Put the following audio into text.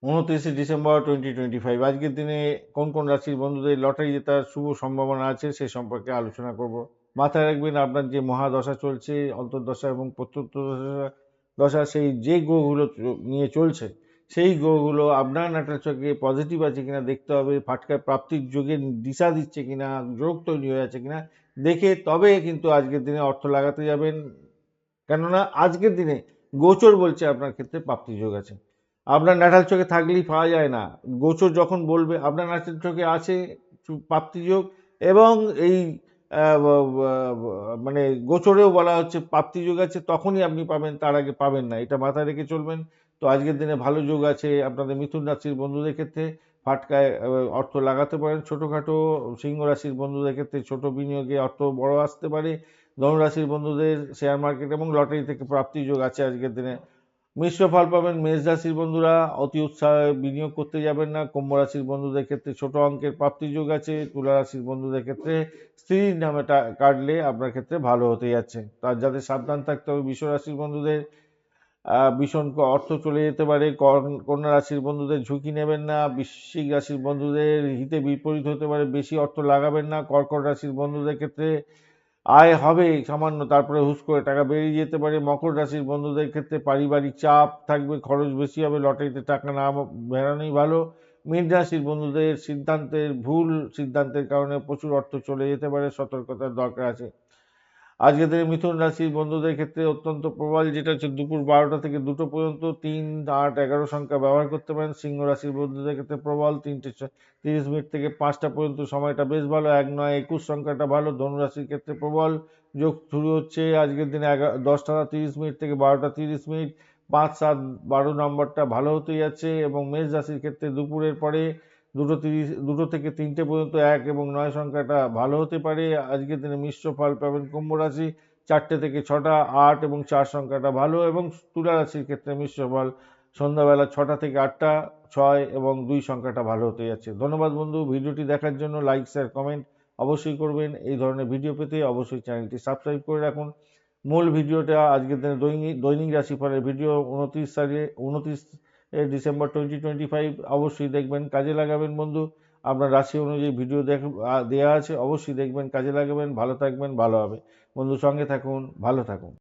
29 December 2025। আজকের দিনে কোন কোন রাশির বন্ধুদের লটারি জেতার শুভ সম্ভাবনা আছে সে সম্পর্কে আলোচনা করব। মাথায় রাখবেন, আপনার যে মহাদশা চলছে, অন্তর্দশা এবং প্রত্যন্তর্দশা দশা, সেই যে গ্রহগুলো নিয়ে চলছে, সেই গ্রহগুলো আপনার নাটাল চক্রে পজিটিভ আছে কিনা দেখতে হবে। ফাটকায় প্রাপ্তির যোগে দিশা দিচ্ছে কিনা, যোগ তৈরি হয়ে আছে কিনা দেখে তবে কিন্তু আজকের দিনে অর্থ লাগাতে যাবেন। কেননা আজকের দিনে গোচর বলছে আপনার ক্ষেত্রে প্রাপ্তি যোগ আছে। আপনার নাটাল চোখে থাকলেই পাওয়া যায় না, গোচর যখন বলবে আপনার নাটাল চোখে আছে প্রাপ্তি যোগ, এবং এই মানে গোচরেও বলা হচ্ছে প্রাপ্তি যোগ আছে, তখনই আপনি পাবেন, তার আগে পাবেন না, এটা মাথায় রেখে চলবেন। তো আজকের দিনে ভালো যোগ আছে আপনাদের মিথুন রাশির বন্ধুদের ক্ষেত্রে। ফাটকায় অর্থ লাগাতে পারেন ছোটোখাটো। সিংহ রাশির বন্ধুদের ক্ষেত্রে ছোট বিনিয়োগে অর্থ বড় আসতে পারে। ধনুরাশির বন্ধুদের শেয়ার মার্কেট এবং লটারি থেকে প্রাপ্তি যোগ আছে আজকের দিনে। মিশ্র ফল পাবেন মেষ রাশির বন্ধুরা, অতি উৎসাহে বিনিয়োগ করতে যাবেন না। কুম্ভ রাশির বন্ধুদের ক্ষেত্রে ছোট অঙ্কের প্রাপ্তি যোগ আছে। তুলা রাশির বন্ধুদের ক্ষেত্রে স্ত্রীর নামে কাটলে আপনার ক্ষেত্রে ভালো হতে যাচ্ছে। তার যাদের সাবধান থাকতে হবে বৃষ রাশির বন্ধুদের, ভীষণ অর্থ চলে যেতে পারে। কন্যা রাশির বন্ধুদের ঝুঁকি নেবেন না। বৃশ্চিক রাশির বন্ধুদের হিতে বিপরীত হতে পারে, বেশি অর্থ লাগাবেন না। কর্কট রাশির বন্ধুদের ক্ষেত্রে আয় হবে সামান্য, তারপরে হুশ করে টাকা বেরিয়ে যেতে পারে। মকর রাশির বন্ধুদের ক্ষেত্রে পারিবারিক চাপ থাকবে, খরচ বেশি হবে, লটারিতে টাকা না বেরানোই ভালো। মীন রাশির বন্ধুদের ভুল সিদ্ধান্তের কারণে প্রচুর অর্থ চলে যেতে পারে, সতর্কতার দরকার আছে। আজকে থেকে মিথুন রাশির বন্ধুদের ক্ষেত্রে অত্যন্ত প্রবল, যেটা হচ্ছে দুপুর 12টা থেকে 2টো পর্যন্ত 3, 8, 11 সংখ্যা ব্যবহার করতে পারেন। সিংহ রাশির বন্ধুদের ক্ষেত্রে প্রবল 3:30 থেকে 5টা পর্যন্ত সময়টা বেশ ভালো। 1, 9, 21 সংখ্যাটা ভালো। ধনু রাশির ক্ষেত্রে প্রবল যোগ শুরু হচ্ছে আজকের দিনে 10টা 30 থেকে 12টা 30। 5, 7, 12 নম্বরটা ভালো হতে যাচ্ছে। এবং মেষ রাশির ক্ষেত্রে দুপুরের পরে 2 থেকে 3টে পর্যন্ত 1 এবং 9 সংখ্যাটা ভালো হতে পারে। আজকের দিনে মিশ্র ফল পাবেন কুম্ভ রাশি, 4টে থেকে 6টা 8 এবং 4 সংখ্যাটা ভালো। এবং তুলা রাশির ক্ষেত্রে মিশ্র ফল, সন্ধ্যাবেলা 6টা থেকে 8টা 6 এবং 2 সংখ্যাটা ভালো হতে যাচ্ছে। ধন্যবাদ বন্ধু, ভিডিওটি দেখার জন্য। লাইক, শেয়ার, কমেন্ট অবশ্যই করবেন। এই ধরনের ভিডিও পেতে অবশ্যই চ্যানেলটি সাবস্ক্রাইব করে রাখুন। মূল ভিডিওটা আজকের দিনে দৈনিক রাশিফলের ভিডিও 29 ডিসেম্বর 2025 অবশ্যই দেখবেন, কাজে লাগাবেন বন্ধু। আপনার রাশি অনুযায়ী ভিডিও দেওয়া আছে, অবশ্যই দেখবেন, কাজে লাগাবেন। ভালো থাকবেন, ভালো হবে বন্ধু। সঙ্গে থাকুন, ভালো থাকুন।